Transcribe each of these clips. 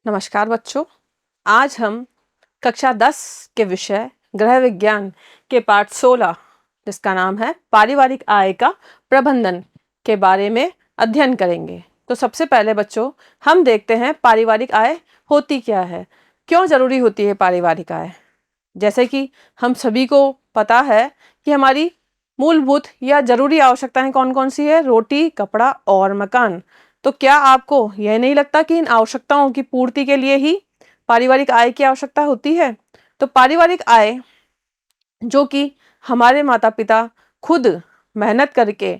नमस्कार बच्चों। आज हम कक्षा 10 के विषय गृह विज्ञान के पाठ 16 जिसका नाम है पारिवारिक आय का प्रबंधन के बारे में अध्ययन करेंगे। तो सबसे पहले बच्चों हम देखते हैं पारिवारिक आय होती क्या है, क्यों जरूरी होती है पारिवारिक आय। जैसे कि हम सभी को पता है कि हमारी मूलभूत या जरूरी आवश्यकताएं कौन कौन सी है, रोटी, कपड़ा और मकान। तो क्या आपको यह नहीं लगता कि इन आवश्यकताओं की पूर्ति के लिए ही पारिवारिक आय की आवश्यकता होती है। तो पारिवारिक आय जो कि हमारे माता पिता खुद मेहनत करके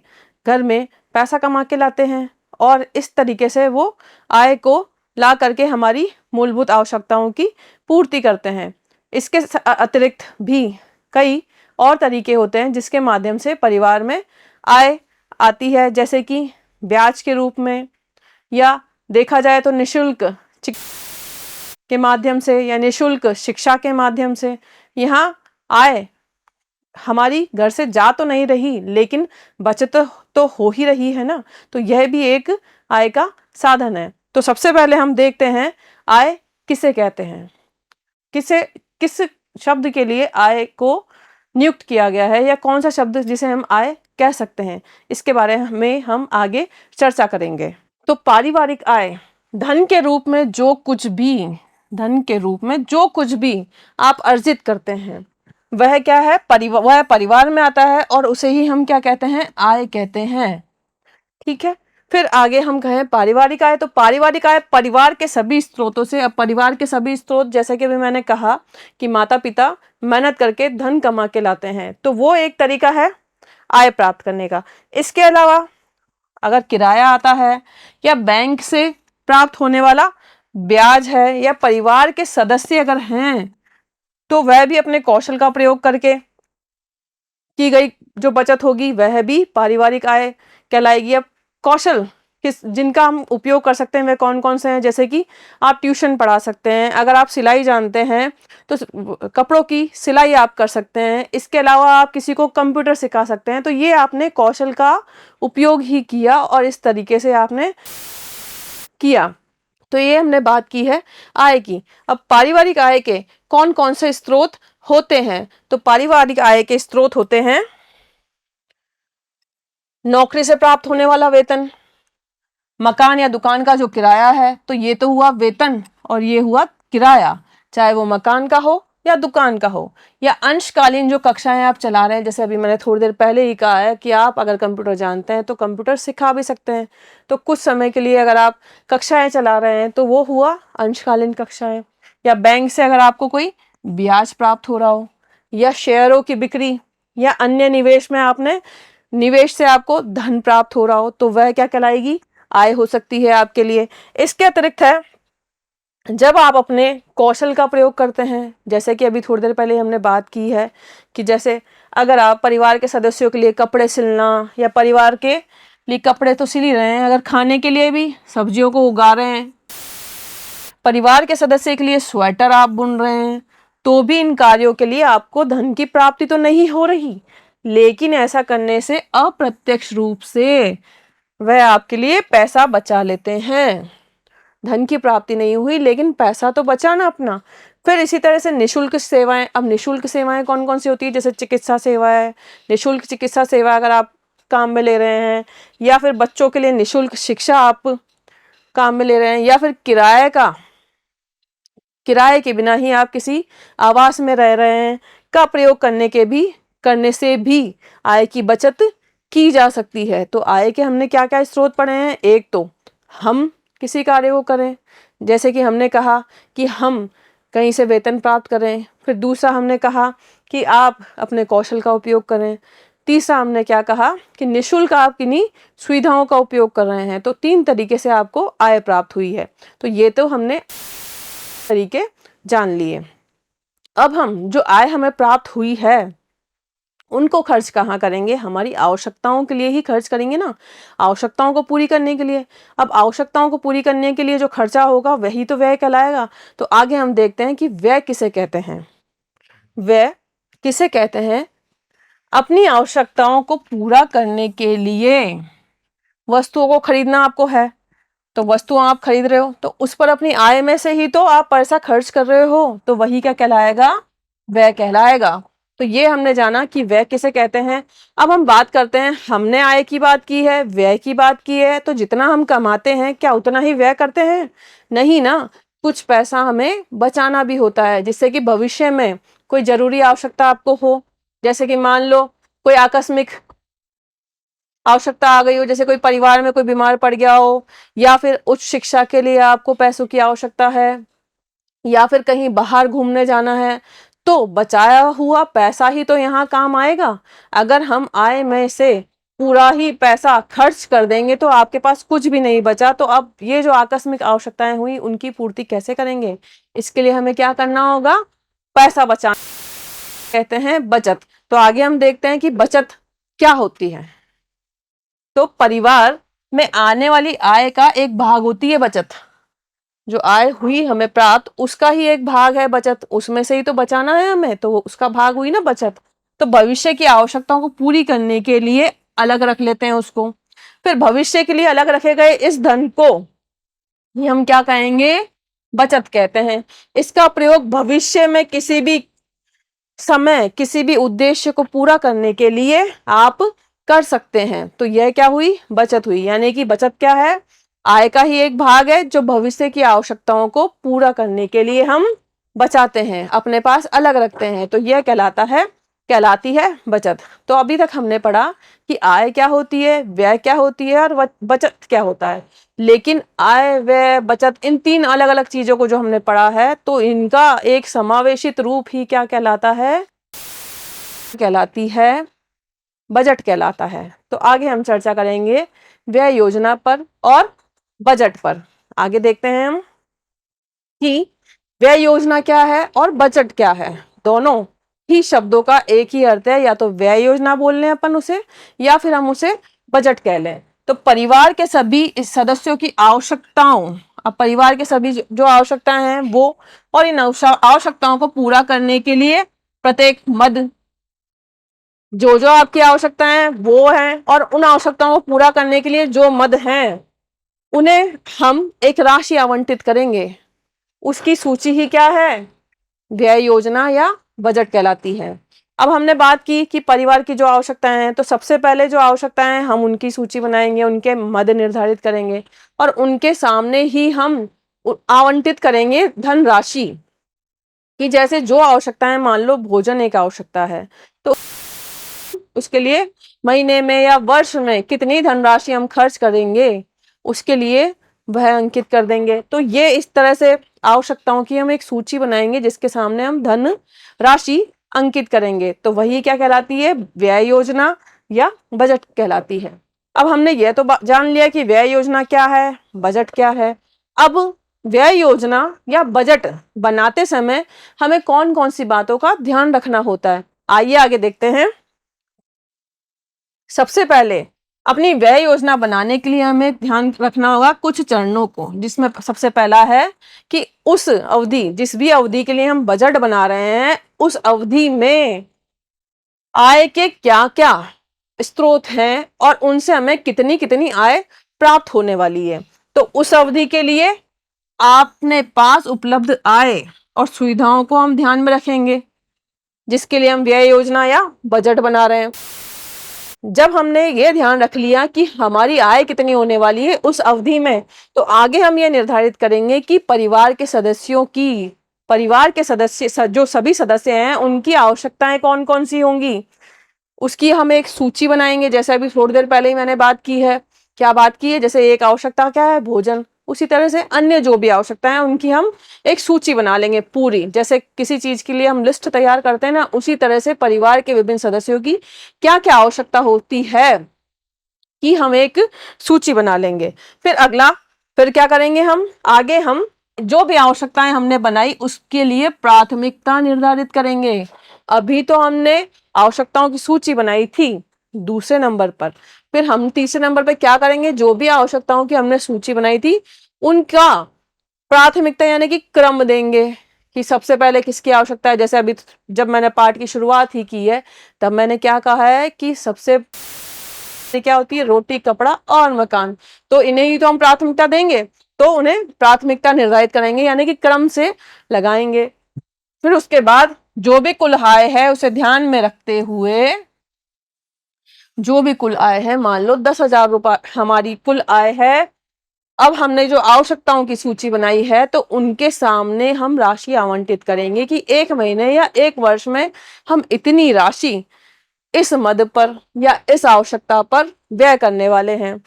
घर में पैसा कमा के लाते हैं और इस तरीके से वो आय को ला करके हमारी मूलभूत आवश्यकताओं की पूर्ति करते हैं। इसके अतिरिक्त भी कई और तरीके होते हैं जिसके माध्यम से परिवार में आय आती है, जैसे कि ब्याज के रूप में, या देखा जाए तो निशुल्क के माध्यम से या निशुल्क शिक्षा के माध्यम से। यहाँ आय हमारी घर से जा तो नहीं रही लेकिन बचत तो हो ही रही है ना, तो यह भी एक आय का साधन है। तो सबसे पहले हम देखते हैं आय किसे कहते हैं, किस शब्द के लिए आय को नियुक्त किया गया है या कौन सा शब्द जिसे हम आय कह सकते हैं, इसके बारे में हम आगे चर्चा करेंगे। तो पारिवारिक आय धन के रूप में जो कुछ भी आप अर्जित करते हैं वह क्या है, वह परिवार में आता है और उसे ही हम क्या कहते हैं, आय कहते हैं। ठीक है, फिर आगे हम कहें पारिवारिक आय, तो पारिवारिक आय परिवार के सभी स्रोतों से। अब परिवार के सभी स्रोत जैसे कि भी मैंने कहा कि माता पिता मेहनत करके धन कमा के लाते हैं, तो वो एक तरीका है आय प्राप्त करने का। इसके अलावा अगर किराया आता है या बैंक से प्राप्त होने वाला ब्याज है या परिवार के सदस्य अगर हैं तो वह भी अपने कौशल का प्रयोग करके की गई जो बचत होगी वह भी पारिवारिक आय कहलाएगी। अब कौशल जिनका हम उपयोग कर सकते हैं वे कौन कौन से हैं, जैसे कि आप ट्यूशन पढ़ा सकते हैं, अगर आप सिलाई जानते हैं तो कपड़ों की सिलाई आप कर सकते हैं, इसके अलावा आप किसी को कंप्यूटर सिखा सकते हैं। तो ये आपने कौशल का उपयोग ही किया और इस तरीके से आपने किया। तो ये हमने बात की है आय की। अब पारिवारिक आय के कौन कौन से स्रोत होते हैं, तो पारिवारिक आय के स्रोत होते हैं नौकरी से प्राप्त होने वाला वेतन, मकान या दुकान का जो किराया है, तो ये तो हुआ वेतन और ये हुआ किराया, चाहे वो मकान का हो या दुकान का हो, या अंशकालीन जो कक्षाएं आप चला रहे हैं। जैसे अभी मैंने थोड़ी देर पहले ही कहा है कि आप अगर कंप्यूटर जानते हैं तो कंप्यूटर सिखा भी सकते हैं, तो कुछ समय के लिए अगर आप कक्षाएं चला रहे हैं तो वो हुआ अंशकालीन कक्षाएं। या बैंक से अगर आपको कोई ब्याज प्राप्त हो रहा हो, या शेयरों की बिक्री या अन्य निवेश में आपने निवेश से आपको धन प्राप्त हो रहा हो, तो वह क्या कहलाएगी, आय हो सकती है आपके लिए। इसके अतिरिक्त है जब आप अपने कौशल का प्रयोग करते हैं, जैसे कि अभी थोड़ी देर पहले हमने बात की है कि जैसे अगर आप परिवार के सदस्यों के लिए कपड़े सिलना, या परिवार के लिए कपड़े तो सिल ही रहे हैं, अगर खाने के लिए भी सब्जियों को उगा रहे हैं, परिवार के सदस्य के लिए स्वेटर आप बुन रहे हैं, तो भी इन कार्यों के लिए आपको धन की प्राप्ति तो नहीं हो रही, लेकिन ऐसा करने से अप्रत्यक्ष रूप से वह आपके लिए पैसा बचा लेते हैं। धन की प्राप्ति नहीं हुई लेकिन पैसा तो बचा ना अपना। फिर इसी तरह से निशुल्क सेवाएं। अब निशुल्क सेवाएं कौन कौन सी होती है, जैसे चिकित्सा सेवा है, निशुल्क चिकित्सा सेवा अगर आप काम में ले रहे हैं, या फिर बच्चों के लिए निशुल्क शिक्षा आप काम में ले रहे हैं, या फिर किराए के बिना ही आप किसी आवास में रह रहे हैं का प्रयोग करने से भी आय की बचत की जा सकती है। तो आय के हमने क्या क्या स्रोत पढ़े हैं, एक तो हम किसी कार्य को करें, जैसे कि हमने कहा कि हम कहीं से वेतन प्राप्त करें, फिर दूसरा हमने कहा कि आप अपने कौशल का उपयोग करें, तीसरा हमने क्या कहा कि निशुल्क आप किन्हीं सुविधाओं का उपयोग कर रहे हैं। तो 3 तरीके से आपको आय प्राप्त हुई है। तो ये तो हमने तरीके जान लिए। अब हम जो आय हमें प्राप्त हुई है उनको खर्च कहाँ करेंगे, हमारी आवश्यकताओं के लिए ही खर्च करेंगे ना, आवश्यकताओं को पूरी करने के लिए। अब आवश्यकताओं को पूरी करने के लिए जो खर्चा होगा वही तो व्यय कहलाएगा। तो आगे हम देखते हैं कि व्यय किसे कहते हैं। व्यय किसे कहते हैं, अपनी आवश्यकताओं को पूरा करने के लिए वस्तुओं को खरीदना आपको है, तो वस्तु आप खरीद रहे हो तो उस पर अपनी आय में से ही तो आप पैसा खर्च कर रहे हो, तो वही क्या कहलाएगा, व्यय कहलाएगा। तो ये हमने जाना कि व्यय किसे कहते हैं। अब हम बात करते हैं, हमने आय की बात की है, व्यय की बात की है, तो जितना हम कमाते हैं क्या उतना ही व्यय करते हैं? नहीं ना, कुछ पैसा हमें बचाना भी होता है, जिससे कि भविष्य में कोई जरूरी आवश्यकता आपको हो। जैसे कि मान लो कोई आकस्मिक आवश्यकता आ गई हो, जैसे कोई परिवार में कोई बीमार पड़ गया हो, या फिर उच्च शिक्षा के लिए आपको पैसों की आवश्यकता है, या फिर कहीं बाहर घूमने जाना है, तो बचाया हुआ पैसा ही तो यहाँ काम आएगा। अगर हम आय में से पूरा ही पैसा खर्च कर देंगे तो आपके पास कुछ भी नहीं बचा, तो अब ये जो आकस्मिक आवश्यकताएं हुई उनकी पूर्ति कैसे करेंगे? इसके लिए हमें क्या करना होगा, पैसा बचाना कहते हैं बचत। तो आगे हम देखते हैं कि बचत क्या होती है। तो परिवार में आने वाली आय का एक भाग होती है बचत। जो आय हुई हमें प्राप्त उसका ही एक भाग है बचत, उसमें से ही तो बचाना है हमें, तो उसका भाग हुई ना बचत। तो भविष्य की आवश्यकताओं को पूरी करने के लिए अलग रख लेते हैं उसको। फिर भविष्य के लिए अलग रखे गए इस धन को ही हम क्या कहेंगे, बचत कहते हैं। इसका प्रयोग भविष्य में किसी भी समय किसी भी उद्देश्य को पूरा करने के लिए आप कर सकते हैं। तो यह क्या हुई, बचत हुई। यानी कि बचत क्या है, आय का ही एक भाग है जो भविष्य की आवश्यकताओं को पूरा करने के लिए हम बचाते हैं, अपने पास अलग रखते हैं। तो यह कहलाती है बचत। तो अभी तक हमने पढ़ा कि आय क्या होती है, व्यय क्या होती है और बचत क्या होता है। लेकिन आय, व्यय, बचत, इन तीन अलग अलग चीजों को जो हमने पढ़ा है, तो इनका एक समावेशित रूप ही क्या कहलाता है, कहलाती है बजट कहलाता है। तो आगे हम चर्चा करेंगे व्यय योजना पर और बजट पर। आगे देखते हैं हम कि व्यय योजना क्या है और बजट क्या है। दोनों ही शब्दों का एक ही अर्थ है, या तो व्यय योजना बोल लें अपन उसे, या फिर हम उसे बजट कह लें। तो परिवार के सभी इस सदस्यों की आवश्यकताओं, अब परिवार के सभी जो आवश्यकताएं हैं वो, और इन आवश्यकताओं को पूरा करने के लिए प्रत्येक मद, जो आपकी आवश्यकताएं हैं वो हैं, और उन आवश्यकताओं को पूरा करने के लिए जो मद हैं उन्हें हम एक राशि आवंटित करेंगे। उसकी सूची ही क्या है, व्यय योजना या बजट कहलाती है। अब हमने बात की कि परिवार की जो आवश्यकताएं हैं, तो सबसे पहले जो आवश्यकताएं हैं हम उनकी सूची बनाएंगे, उनके मद निर्धारित करेंगे, और उनके सामने ही हम आवंटित करेंगे धनराशि कि जैसे जो आवश्यकताएं, मान लो भोजन एक आवश्यकता है, तो उसके लिए महीने में या वर्ष में कितनी धनराशि हम खर्च करेंगे उसके लिए वह अंकित कर देंगे। तो ये इस तरह से आवश्यकताओं की हम एक सूची बनाएंगे जिसके सामने हम धन राशि अंकित करेंगे। तो वही क्या कहलाती है, व्यय योजना या बजट कहलाती है। अब हमने ये तो जान लिया कि व्यय योजना क्या है, बजट क्या है। अब व्यय योजना या बजट बनाते समय हमें कौन कौन सी बातों का ध्यान रखना होता है, आइए आगे देखते हैं। सबसे पहले अपनी व्यय योजना बनाने के लिए हमें ध्यान रखना होगा कुछ चरणों को, जिसमें सबसे पहला है कि उस अवधि, जिस भी अवधि के लिए हम बजट बना रहे हैं, उस अवधि में आय के क्या क्या स्रोत हैं और उनसे हमें कितनी कितनी आय प्राप्त होने वाली है। तो उस अवधि के लिए आपने पास उपलब्ध आय और सुविधाओं को हम ध्यान में रखेंगे, जिसके लिए हम व्यय योजना या बजट बना रहे हैं। जब हमने ये ध्यान रख लिया कि हमारी आय कितनी होने वाली है उस अवधि में, तो आगे हम ये निर्धारित करेंगे कि परिवार के सदस्य जो सभी सदस्य हैं उनकी आवश्यकताएं कौन कौन सी होंगी, उसकी हम एक सूची बनाएंगे। जैसे अभी थोड़ी देर पहले ही मैंने बात की है, क्या बात की है, जैसे एक आवश्यकता क्या है, भोजन, उसी तरह से अन्य जो भी आवश्यकताएं हैं उनकी हम एक सूची बना लेंगे पूरी। जैसे किसी चीज के लिए हम लिस्ट तैयार करते हैं ना, उसी तरह से परिवार के विभिन्न सदस्यों की क्या क्या आवश्यकता होती है कि हम एक सूची बना लेंगे। फिर क्या करेंगे, हम आगे हम जो भी आवश्यकताएं हमने बनाई उसके लिए प्राथमिकता निर्धारित करेंगे। अभी तो हमने आवश्यकताओं की सूची बनाई थी दूसरे नंबर पर, फिर हम तीसरे नंबर पर क्या करेंगे, जो भी आवश्यकताओं की हमने सूची बनाई थी उनका प्राथमिकता यानी कि क्रम देंगे कि सबसे पहले किसकी आवश्यकता है। जैसे अभी जब मैंने पाठ की शुरुआत ही की है तब मैंने क्या कहा है कि सबसे क्या होती है? रोटी, कपड़ा और मकान। तो इन्हें ही तो हम प्राथमिकता देंगे, तो उन्हें प्राथमिकता निर्धारित करेंगे, यानी कि क्रम से लगाएंगे। फिर उसके बाद जो भी कुल आय है उसे ध्यान में रखते हुए, जो भी कुल आय है, मान लो 10,000 रुपए हमारी कुल आय है। अब हमने जो आवश्यकताओं की सूची बनाई है तो उनके सामने हम राशि आवंटित करेंगे कि एक महीने या एक वर्ष में हम इतनी राशि इस मद पर या इस आवश्यकता पर व्यय करने वाले हैं।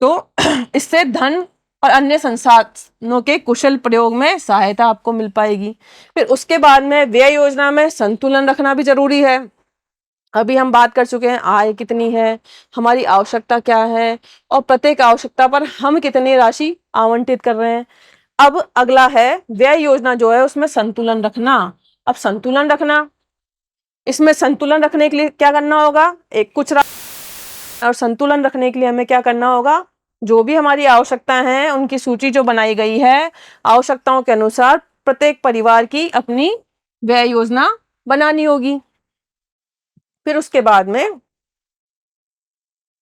तो इससे धन और अन्य संसाधनों के कुशल प्रयोग में सहायता आपको मिल पाएगी। फिर उसके बाद में व्यय योजना में संतुलन रखना भी जरूरी है। अभी हम बात कर चुके हैं आय कितनी है, हमारी आवश्यकता क्या है और प्रत्येक आवश्यकता पर हम कितनी राशि आवंटित कर रहे हैं। अब अगला है व्यय योजना जो है उसमें संतुलन रखना। अब संतुलन रखना, इसमें संतुलन रखने के लिए क्या करना होगा? एक कुछ और संतुलन रखने के लिए हमें क्या करना होगा? जो भी हमारी आवश्यकताएं हैं उनकी सूची जो बनाई गई है, आवश्यकताओं के अनुसार प्रत्येक परिवार की अपनी व्यय योजना बनानी होगी। फिर उसके बाद में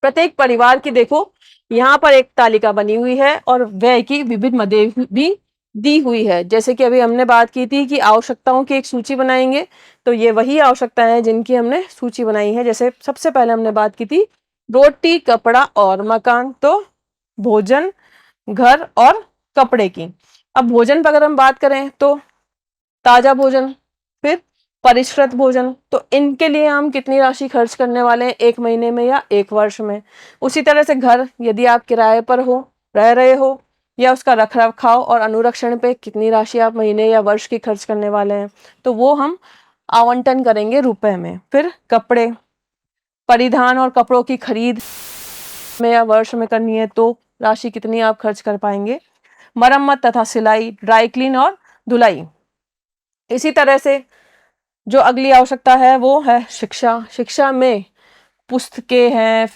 प्रत्येक परिवार की देखो यहाँ पर एक तालिका बनी हुई है और व्यय की विविध मदें भी दी हुई है। जैसे कि अभी हमने बात की थी कि आवश्यकताओं की एक सूची बनाएंगे, तो ये वही आवश्यकताएं हैं जिनकी हमने सूची बनाई है। जैसे सबसे पहले हमने बात की थी रोटी, कपड़ा और मकान, तो भोजन, घर और कपड़े की। अब भोजन पर अगर हम बात करें तो ताजा भोजन, फिर परिष्कृत भोजन, तो इनके लिए हम कितनी राशि खर्च करने वाले हैं एक महीने में या एक वर्ष में। उसी तरह से घर, यदि आप किराए पर हो, रह रहे हो, या उसका रख रखाव और अनुरक्षण पे कितनी राशि आप महीने या वर्ष की खर्च करने वाले हैं, तो वो हम आवंटन करेंगे रुपए में। फिर कपड़े, परिधान और कपड़ों की खरीद में या वर्ष में करनी है तो राशि कितनी आप खर्च कर पाएंगे। मरम्मत तथा सिलाई, ड्राई क्लीन और धुलाई। इसी तरह से जो अगली आवश्यकता है वो है शिक्षा। शिक्षा में पुस्तकें हैं,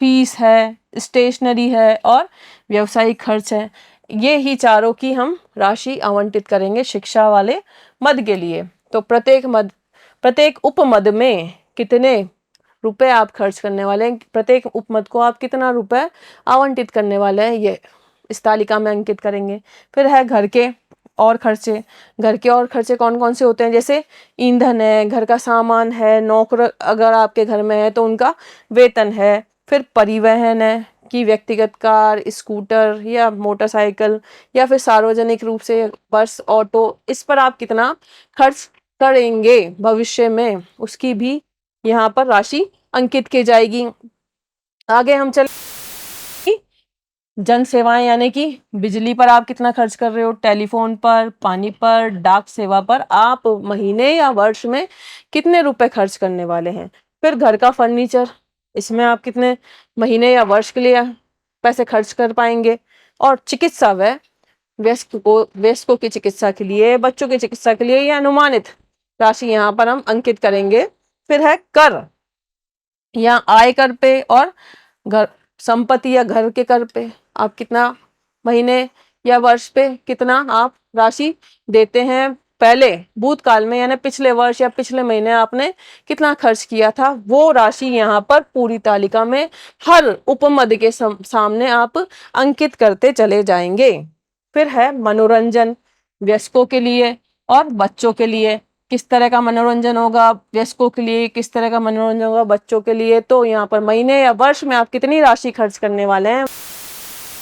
फीस है, स्टेशनरी है और व्यवसायिक खर्च है। ये ही चारों की हम राशि आवंटित करेंगे शिक्षा वाले मद के लिए। तो प्रत्येक उपमद में कितने रुपए आप खर्च करने वाले हैं, प्रत्येक उपमद को आप कितना रुपए आवंटित करने वाले हैं, ये इस तालिका में अंकित करेंगे। फिर है घर के और खर्चे। घर के और खर्चे कौन कौन से होते हैं? जैसे ईंधन है, घर का सामान है, नौकर अगर आपके घर में है तो उनका वेतन है। फिर परिवहन है कि व्यक्तिगत कार, स्कूटर या मोटरसाइकिल या फिर सार्वजनिक रूप से बस, ऑटो, इस पर आप कितना खर्च करेंगे भविष्य में, उसकी भी यहाँ पर राशि अंकित की जाएगी। आगे हम चल जन सेवाएं, यानी कि बिजली पर आप कितना खर्च कर रहे हो, टेलीफोन पर, पानी पर, डाक सेवा पर आप महीने या वर्ष में कितने रुपए खर्च करने वाले हैं। फिर घर का फर्नीचर, इसमें आप कितने महीने या वर्ष के लिए पैसे खर्च कर पाएंगे। और चिकित्सा व्यय, वयस्कों की चिकित्सा के लिए, बच्चों की चिकित्सा के लिए, ये अनुमानित राशि यहाँ पर हम अंकित करेंगे। फिर है कर या आय कर पे और घर संपत्ति या घर के कर पे आप कितना महीने या वर्ष पे कितना आप राशि देते हैं। पहले भूतकाल में यानी पिछले वर्ष या पिछले महीने आपने कितना खर्च किया था, वो राशि यहाँ पर पूरी तालिका में हर उपमद के सामने आप अंकित करते चले जाएंगे। फिर है मनोरंजन, वयस्कों के लिए और बच्चों के लिए किस तरह का मनोरंजन होगा, वयस्कों के लिए किस तरह का मनोरंजन होगा, बच्चों के लिए, तो यहाँ पर महीने या वर्ष में आप कितनी राशि खर्च करने वाले हैं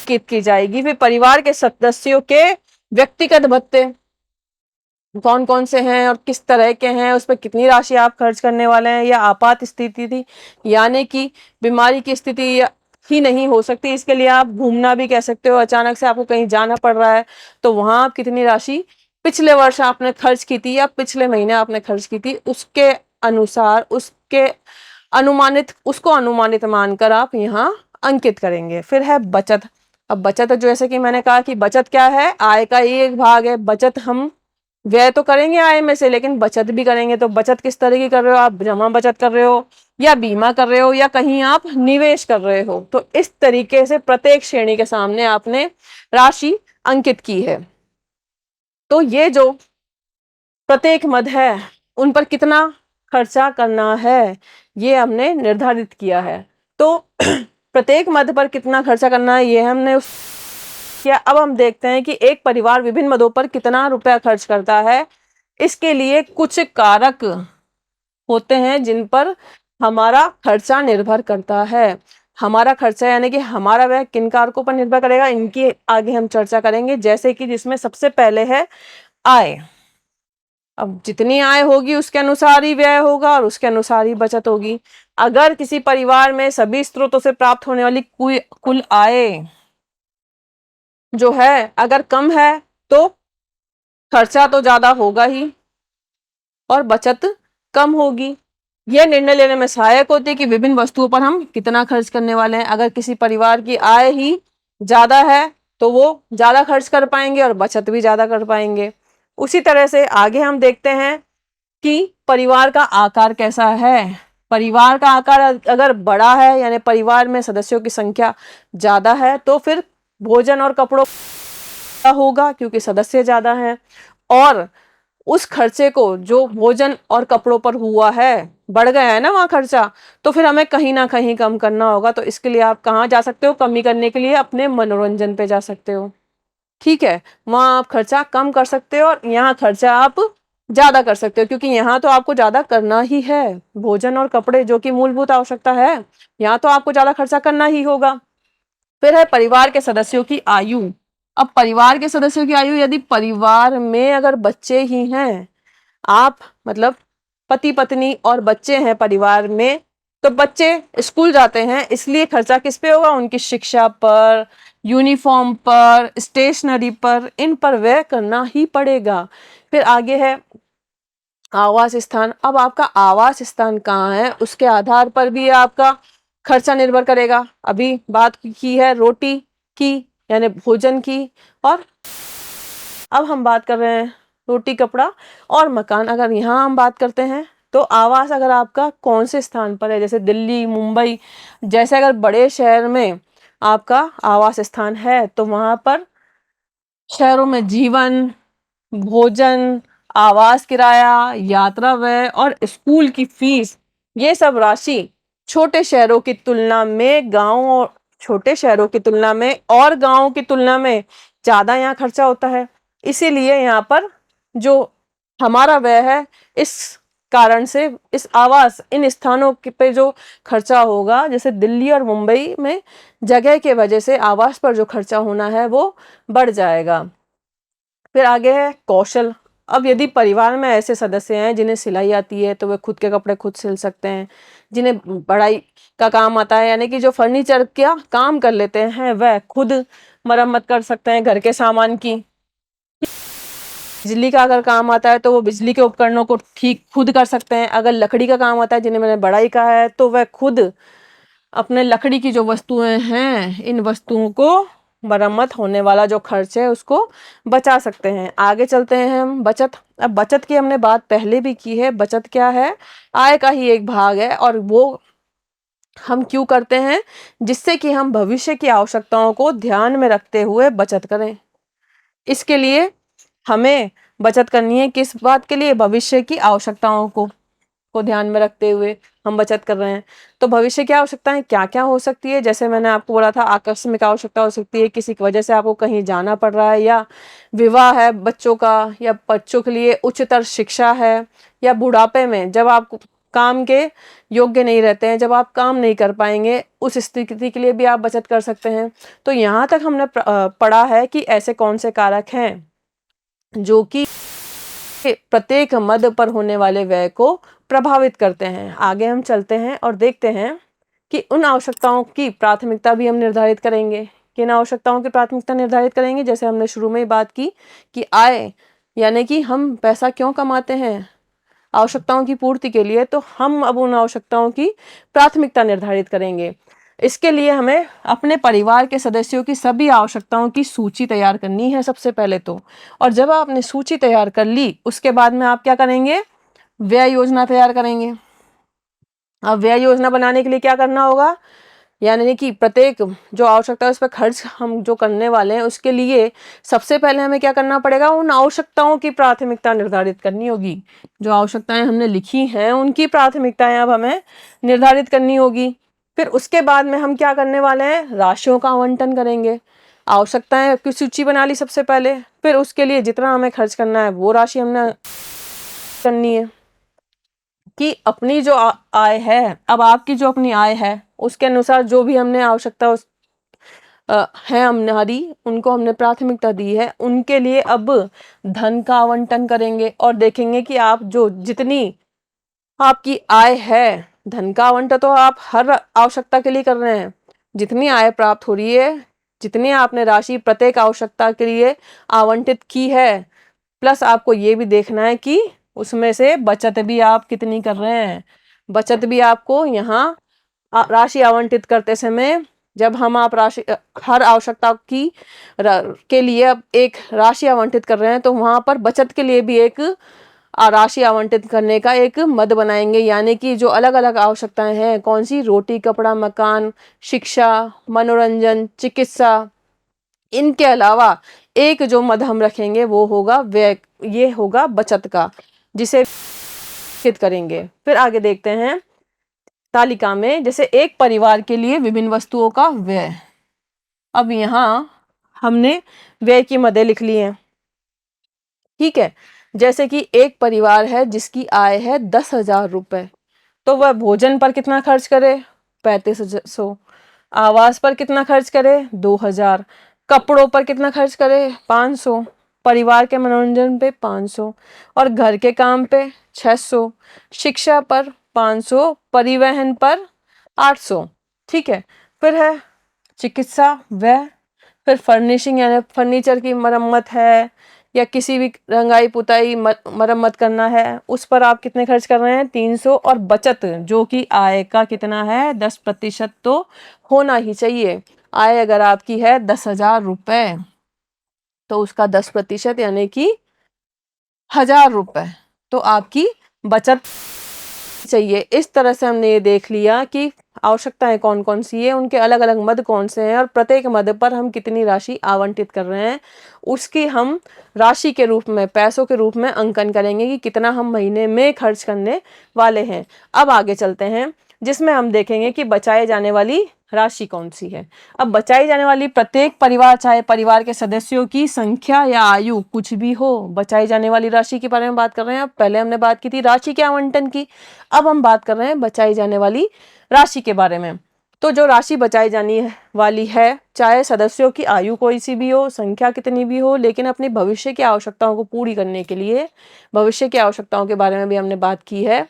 की जाएगी। फिर परिवार के सदस्यों के व्यक्तिगत भत्ते कौन कौन से हैं और किस तरह के हैं, उस पर कितनी राशि आप खर्च करने वाले हैं। या आपात स्थिति थी, यानी कि बीमारी की स्थिति ही नहीं हो सकती, इसके लिए आप घूमना भी कह सकते हो, अचानक से आपको कहीं जाना पड़ रहा है, तो वहां आप कितनी राशि पिछले वर्ष आपने खर्च की थी या पिछले महीने आपने खर्च की थी, उसके अनुसार उसको अनुमानित मानकर आप यहाँ अंकित करेंगे। फिर है बचत। अब बचत जैसे कि मैंने कहा कि बचत क्या है, आय का ही एक भाग है। बचत हम व्यय तो करेंगे आय में से, लेकिन बचत भी करेंगे। तो बचत किस तरह की कर रहे हो, आप जमा बचत कर रहे हो या बीमा कर रहे हो या कहीं आप निवेश कर रहे हो, तो इस तरीके से प्रत्येक श्रेणी के सामने आपने राशि अंकित की है। तो ये जो प्रत्येक मद है उन पर कितना खर्चा करना है, ये हमने निर्धारित किया है। तो प्रत्येक मद पर कितना खर्चा करना है ये हमने किया। अब हम देखते हैं कि एक परिवार विभिन्न मदों पर कितना रुपया खर्च करता है। इसके लिए कुछ कारक होते हैं जिन पर हमारा खर्चा निर्भर करता है। हमारा खर्चा यानी कि हमारा व्यय किन कारकों पर निर्भर करेगा, इनकी आगे हम चर्चा करेंगे। जैसे कि जिसमें सबसे पहले है आय। अब जितनी आय होगी उसके अनुसार ही व्यय होगा और उसके अनुसार ही बचत होगी। अगर किसी परिवार में सभी स्रोतों से प्राप्त होने वाली कुल आय जो है अगर कम है तो खर्चा तो ज्यादा होगा ही और बचत कम होगी। यह निर्णय लेने में सहायक होती है कि विभिन्न वस्तुओं पर हम कितना खर्च करने वाले हैं। अगर किसी परिवार की आय ही ज्यादा है तो वो ज्यादा खर्च कर पाएंगे और बचत भी ज्यादा कर पाएंगे। उसी तरह से आगे हम देखते हैं कि परिवार का आकार कैसा है। परिवार का आकार अगर बड़ा है यानी परिवार में सदस्यों की संख्या ज्यादा है तो फिर भोजन और कपड़ों होगा क्योंकि सदस्य ज्यादा हैं, और उस खर्चे को जो भोजन और कपड़ों पर हुआ है बढ़ गया है ना वहाँ खर्चा, तो फिर हमें कहीं ना कहीं कम करना होगा। तो इसके लिए आप कहाँ जा सकते हो, कमी करने के लिए अपने मनोरंजन पे जा सकते हो। ठीक है, वहाँ आप खर्चा कम कर सकते हो और यहाँ खर्चा आप ज्यादा कर सकते हो क्योंकि यहाँ तो आपको ज्यादा करना ही है। भोजन और कपड़े जो कि मूलभूत आवश्यकता है, यहाँ तो आपको ज्यादा खर्चा करना ही होगा। फिर है परिवार के सदस्यों की आयु। अब परिवार के सदस्यों की आयु, यदि परिवार में अगर बच्चे ही हैं, आप मतलब पति पत्नी और बच्चे हैं परिवार में, तो बच्चे स्कूल जाते हैं इसलिए खर्चा किस पे होगा, उनकी शिक्षा पर, यूनिफॉर्म पर, स्टेशनरी पर, इन पर व्यय करना ही पड़ेगा। फिर आगे है आवास स्थान। अब आपका आवास स्थान कहाँ है उसके आधार पर भी आपका खर्चा निर्भर करेगा। अभी बात की है रोटी की यानी भोजन की, और अब हम बात कर रहे हैं रोटी कपड़ा और मकान। अगर यहाँ हम बात करते हैं तो आवास अगर आपका कौन से स्थान पर है, जैसे दिल्ली, मुंबई जैसे अगर बड़े शहर में आपका आवास स्थान है तो वहां पर शहरों में जीवन, भोजन, आवास किराया, यात्रा व्यय और स्कूल की फीस, ये सब राशि छोटे शहरों की तुलना में गांव और छोटे शहरों की तुलना में और गांवों की तुलना में ज्यादा यहाँ खर्चा होता है। इसीलिए यहाँ पर जो हमारा व्यय है इस कारण से इस आवास इन स्थानों पे जो खर्चा होगा, जैसे दिल्ली और मुंबई में जगह के वजह से आवास पर जो खर्चा होना है वो बढ़ जाएगा। फिर आगे है कौशल। अब यदि परिवार में ऐसे सदस्य हैं जिन्हें सिलाई आती है तो वे खुद के कपड़े खुद सिल सकते हैं। जिन्हें बढ़ाई का काम आता है यानी कि जो फर्नीचर का काम कर लेते हैं वह खुद मरम्मत कर सकते हैं घर के सामान की। बिजली का अगर काम आता है तो वो बिजली के उपकरणों को ठीक खुद कर सकते हैं। अगर लकड़ी का काम आता है, जिन्हें मैंने बढ़ाई कहा है, तो वह खुद अपने लकड़ी की जो वस्तुएं हैं इन वस्तुओं को मरम्मत होने वाला जो खर्च है उसको बचा सकते हैं। आगे चलते हैं हम बचत। अब बचत की हमने बात पहले भी की है। बचत क्या है, आय का ही एक भाग है और वो हम क्यों करते हैं, जिससे कि हम भविष्य की आवश्यकताओं को ध्यान में रखते हुए बचत करें। इसके लिए हमें बचत करनी है किस बात के लिए, भविष्य की आवश्यकताओं को ध्यान में रखते हुए हम बचत कर रहे हैं। तो भविष्य की आवश्यकताएं क्या क्या हो सकती है, जैसे मैंने आपको बोला था आकस्मिक आवश्यकता हो सकती है, किसी की वजह से आपको कहीं जाना पड़ रहा है, या विवाह है बच्चों का, या बच्चों के लिए उच्चतर शिक्षा है, या बुढ़ापे में जब आप काम के योग्य नहीं रहते हैं, जब आप काम नहीं कर पाएंगे, उस स्थिति के लिए भी आप बचत कर सकते हैं। तो यहाँ तक हमने पढ़ा है कि ऐसे कौन से कारक हैं जो कि प्रत्येक मद पर होने वाले व्यय को प्रभावित करते हैं। आगे हम चलते हैं और देखते हैं कि उन आवश्यकताओं की प्राथमिकता भी हम निर्धारित करेंगे। किन आवश्यकताओं की प्राथमिकता निर्धारित करेंगे, जैसे हमने शुरू में ही बात की कि आय यानी कि हम पैसा क्यों कमाते हैं, आवश्यकताओं की पूर्ति के लिए, तो हम अब उन आवश्यकताओं की प्राथमिकता निर्धारित करेंगे। इसके लिए हमें अपने परिवार के सदस्यों की सभी आवश्यकताओं की सूची तैयार करनी है सबसे पहले तो। और जब आपने सूची तैयार कर ली उसके बाद में आप क्या करेंगे, व्यय योजना तैयार करेंगे। अब व्यय योजना बनाने के लिए क्या करना होगा, यानी कि प्रत्येक जो आवश्यकता है उस पर खर्च हम जो करने वाले हैं उसके लिए सबसे पहले हमें क्या करना पड़ेगा, उन आवश्यकताओं की प्राथमिकता निर्धारित करनी होगी। जो आवश्यकताएं हमने लिखी हैं उनकी प्राथमिकताएं अब हमें निर्धारित करनी होगी। फिर उसके बाद में हम क्या करने वाले हैं, राशियों का आवंटन करेंगे। आवश्यकताएं की सूची बना ली सबसे पहले, फिर उसके लिए जितना हमें खर्च करना है वो राशि हमने करनी है कि अपनी जो आय है, अब आपकी जो अपनी आय है उसके अनुसार जो भी हमने आवश्यकता है हमारी, उनको हमने प्राथमिकता दी है, उनके लिए अब धन का आवंटन करेंगे और देखेंगे कि आप जो जितनी आपकी आय है, धन का आवंटन तो आप हर आवश्यकता के लिए कर रहे हैं, जितनी आय प्राप्त हो रही है, जितनी आपने राशि प्रत्येक आवश्यकता के लिए आवंटित की है, प्लस आपको ये भी देखना है कि उसमें से बचत भी आप कितनी कर रहे हैं। बचत भी आपको यहाँ राशि आवंटित करते समय, जब हम आप राशि हर आवश्यकता की के लिए अब एक राशि आवंटित कर रहे हैं तो वहां पर बचत के लिए भी एक राशि आवंटित करने का एक मद बनाएंगे। यानी कि जो अलग अलग आवश्यकताएं हैं, कौन सी, रोटी कपड़ा मकान, शिक्षा, मनोरंजन, चिकित्सा, इनके अलावा एक जो मद हम रखेंगे वो होगा व्यय, ये होगा बचत का, जिसे करेंगे। फिर आगे देखते हैं तालिका में, जैसे एक परिवार के लिए विभिन्न वस्तुओं का व्यय। अब यहाँ हमने व्यय की मदें लिख ली हैं, ठीक है। जैसे कि एक परिवार है जिसकी आय है 10,000 रुपए, तो वह भोजन पर कितना खर्च करे, 3500। आवास पर कितना खर्च करे, 2000। कपड़ों पर कितना खर्च करे, 500। परिवार के मनोरंजन पे 500 और घर के काम पे 600। शिक्षा पर 500, परिवहन पर 800, ठीक है। फिर है चिकित्सा व्यय, फिर फर्निशिंग यानी फर्नीचर की मरम्मत है या किसी भी रंगाई पुताई मरम्मत करना है, उस पर आप कितने खर्च कर रहे हैं, 300। और बचत जो कि आय का कितना है, 10% तो होना ही चाहिए। आय अगर आपकी है 10,000 रुपए तो उसका 10% यानी कि 1,000 रुपए तो आपकी बचत चाहिए। इस तरह से हमने ये देख लिया कि आवश्यकताएं कौन कौन सी है, उनके अलग अलग मद कौन से हैं और प्रत्येक मद पर हम कितनी राशि आवंटित कर रहे हैं, उसकी हम राशि के रूप में, पैसों के रूप में अंकन करेंगे कि कितना हम महीने में खर्च करने वाले हैं। अब आगे चलते हैं जिसमें हम देखेंगे कि बचाए जाने वाली राशि कौन सी है। अब बचाई जाने वाली प्रत्येक परिवार, चाहे परिवार के सदस्यों की संख्या या आयु कुछ भी हो, बचाई जाने वाली राशि के बारे में बात कर रहे हैं। अब पहले हमने बात की थी राशि के आवंटन की, अब हम बात कर रहे हैं बचाई जाने वाली राशि के बारे में। तो जो राशि बचाई जानी वाली है, चाहे सदस्यों की आयु कोई सी भी हो, संख्या कितनी भी हो, लेकिन अपनी भविष्य की आवश्यकताओं को पूरी करने के लिए, भविष्य की आवश्यकताओं के बारे में भी हमने बात की है।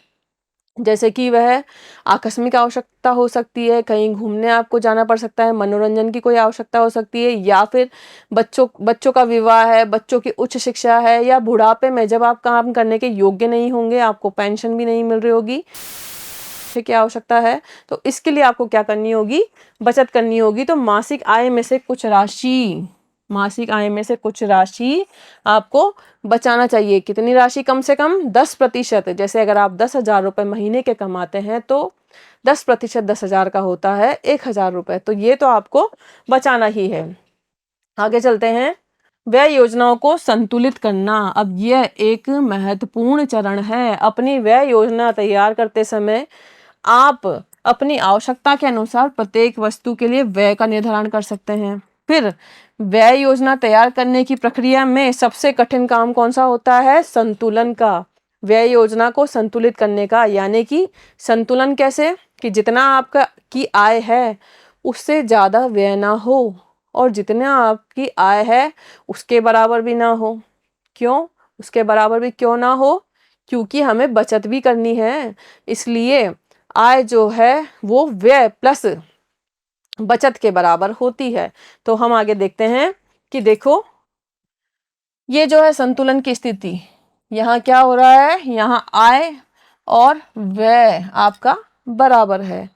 जैसे कि वह आकस्मिक आवश्यकता हो सकती है, कहीं घूमने आपको जाना पड़ सकता है, मनोरंजन की कोई आवश्यकता हो सकती है, या फिर बच्चों का विवाह है, बच्चों की उच्च शिक्षा है, या बुढ़ापे में जब आप काम करने के योग्य नहीं होंगे, आपको पेंशन भी नहीं मिल रही होगी, क्या आवश्यकता है, तो इसके लिए आपको क्या करनी होगी, बचत करनी होगी। तो मासिक आय में से कुछ राशि, मासिक आय में से कुछ राशि आपको बचाना चाहिए। कितनी राशि, कम से कम 10%। जैसे अगर आप 10,000 रुपए महीने के कमाते हैं तो 10% 10,000 का होता है 1,000 रुपए, तो ये तो आपको बचाना ही है। आगे चलते हैं, व्यय योजनाओं को संतुलित करना। अब यह एक महत्वपूर्ण चरण है। अपनी व्यय योजना तैयार करते समय आप अपनी आवश्यकता के अनुसार प्रत्येक वस्तु के लिए व्यय का निर्धारण कर सकते हैं। फिर व्यय योजना तैयार करने की प्रक्रिया में सबसे कठिन काम कौन सा होता है, संतुलन का। व्यय योजना को संतुलित करने का, यानी कि संतुलन कैसे, कि जितना आपका की आय है उससे ज़्यादा व्यय ना हो और जितना आपकी आय है उसके बराबर भी ना हो। क्यों उसके बराबर भी क्यों ना हो, क्योंकि हमें बचत भी करनी है, इसलिए आय जो है वो व्यय प्लस बचत के बराबर होती है। तो हम आगे देखते हैं कि देखो ये जो है संतुलन की स्थिति, यहाँ क्या हो रहा है, यहाँ आय और व्यय आपका बराबर है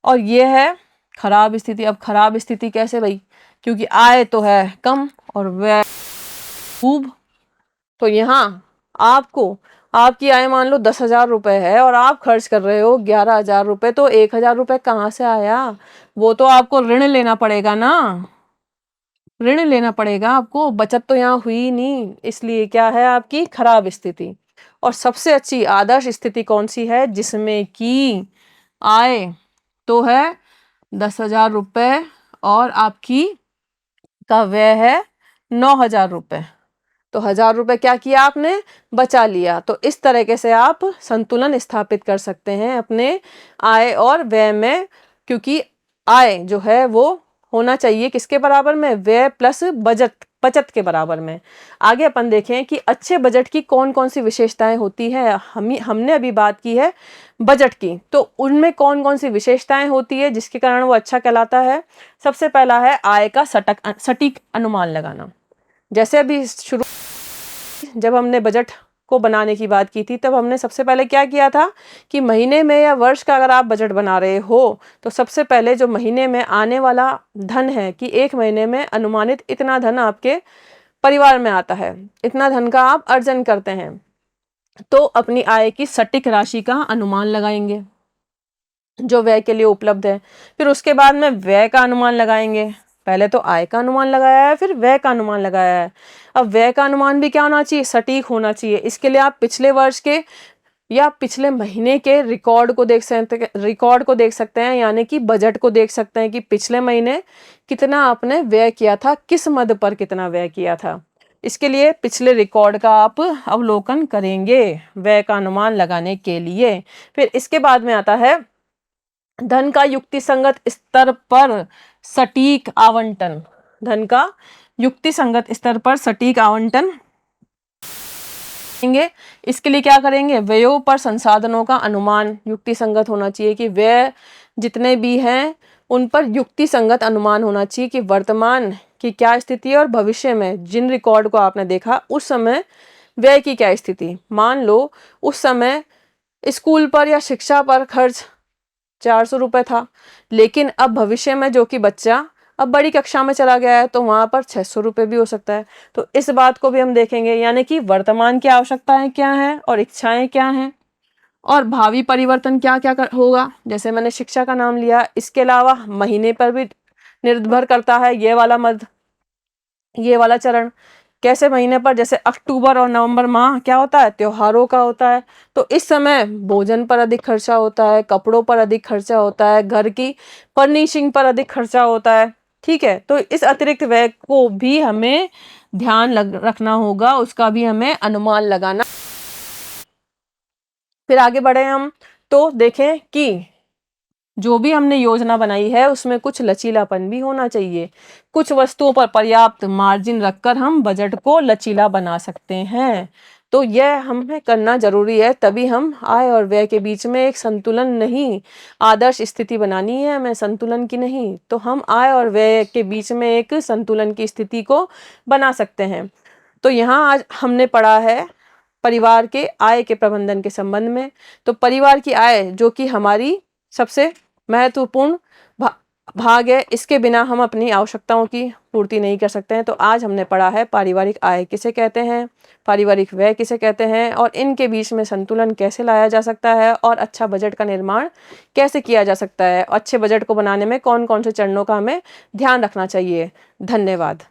और ये है खराब स्थिति। अब खराब स्थिति कैसे भाई, क्योंकि आय तो है कम और व्यय खूब, तो यहाँ आपको आपकी आय मान लो 10,000 रुपये है और आप खर्च कर रहे हो 11,000 रुपये, तो 1,000 रुपये कहाँ से आया? वो तो आपको ऋण लेना पड़ेगा ना, ऋण लेना पड़ेगा आपको, बचत तो यहाँ हुई नहीं, इसलिए क्या है आपकी खराब स्थिति। और सबसे अच्छी आदर्श स्थिति कौन सी है? जिसमें कि आय तो है 10,000 रुपये और आपकी का व्यय है 9,000 रुपये। तो 1,000 रुपये क्या किया आपने? बचा लिया। तो इस तरीके से आप संतुलन स्थापित कर सकते हैं अपने आय और व्यय में, क्योंकि आय जो है वो होना चाहिए किसके बराबर में? व्यय प्लस बचत के बराबर में। आगे अपन देखें कि अच्छे बजट की कौन कौन सी विशेषताएं होती है। हमने अभी बात की है बजट की, तो उनमें कौन कौन सी विशेषताएं होती है जिसके कारण वो अच्छा कहलाता है। सबसे पहला है आय का सटीक अनुमान लगाना। जैसे अभी शुरू जब हमने बजट को बनाने की बात की थी, तब हमने सबसे पहले क्या किया था कि महीने में या वर्ष का अगर आप बजट बना रहे हो तो सबसे पहले जो महीने में आने वाला धन है कि एक महीने में अनुमानित इतना धन आपके परिवार में आता है, इतना धन का आप अर्जन करते हैं, तो अपनी आय की सटीक राशि का अनुमान लगाएंगे जो व्यय के लिए उपलब्ध है। फिर उसके बाद में व्यय का अनुमान लगाएंगे। पहले तो आय का अनुमान लगाया है, फिर व्यय का अनुमान लगाया है। अब व्यय का अनुमान भी क्या होना चाहिए? सटीक होना चाहिए। इसके लिए आप पिछले वर्ष के या पिछले महीने के रिकॉर्ड को देख सकते हैं, यानी कि बजट को देख सकते हैं कि पिछले महीने कितना आपने व्यय किया था, किस मद पर कितना व्यय किया था। इसके लिए पिछले रिकॉर्ड का आप अवलोकन करेंगे व्यय का अनुमान लगाने के लिए। फिर इसके बाद में आता है धन का युक्तिसंगत स्तर पर सटीक आवंटन। धन का युक्तिसंगत स्तर पर सटीक आवंटन करेंगे। इसके लिए क्या करेंगे? व्ययों पर संसाधनों का अनुमान युक्तिसंगत होना चाहिए कि व्यय जितने भी हैं उन पर युक्तिसंगत अनुमान होना चाहिए कि वर्तमान की क्या स्थिति है और भविष्य में जिन रिकॉर्ड को आपने देखा उस समय व्यय की क्या स्थिति। मान लो उस समय स्कूल पर या शिक्षा पर खर्च 400 रुपये था, लेकिन अब भविष्य में जो कि बच्चा अब बड़ी कक्षा में चला गया है तो वहाँ पर 600 रुपये भी हो सकता है। तो इस बात को भी हम देखेंगे, यानी कि वर्तमान की आवश्यकताएं क्या हैं और इच्छाएं क्या हैं और भावी परिवर्तन क्या क्या होगा। जैसे मैंने शिक्षा का नाम लिया, इसके अलावा महीने पर भी निर्भर करता है ये वाला चरण। कैसे महीने पर? जैसे अक्टूबर और नवंबर माह क्या होता है? त्योहारों का होता है। तो इस समय भोजन पर अधिक खर्चा होता है, कपड़ों पर अधिक खर्चा होता है, घर की फर्निशिंग पर अधिक खर्चा होता है। ठीक है, तो इस अतिरिक्त व्यय को भी हमें ध्यान रखना होगा, उसका भी हमें अनुमान लगाना। फिर आगे बढ़े हम तो देखें कि जो भी हमने योजना बनाई है उसमें कुछ लचीलापन भी होना चाहिए। कुछ वस्तुओं पर पर्याप्त मार्जिन रखकर हम बजट को लचीला बना सकते हैं। तो यह हमें करना जरूरी है, तभी हम आय और व्यय के बीच में एक संतुलन नहीं, आदर्श स्थिति बनानी है हमें, संतुलन की नहीं। तो हम आय और व्यय के बीच में एक संतुलन की स्थिति को बना सकते हैं। तो यहाँ आज हमने पढ़ा है परिवार के आय के प्रबंधन के संबंध में। तो परिवार की आय जो कि हमारी सबसे महत्वपूर्ण भाग है, इसके बिना हम अपनी आवश्यकताओं की पूर्ति नहीं कर सकते हैं। तो आज हमने पढ़ा है पारिवारिक आय किसे कहते हैं, पारिवारिक व्यय किसे कहते हैं और इनके बीच में संतुलन कैसे लाया जा सकता है और अच्छा बजट का निर्माण कैसे किया जा सकता है। अच्छे बजट को बनाने में कौन कौन से चरणों का हमें ध्यान रखना चाहिए। धन्यवाद।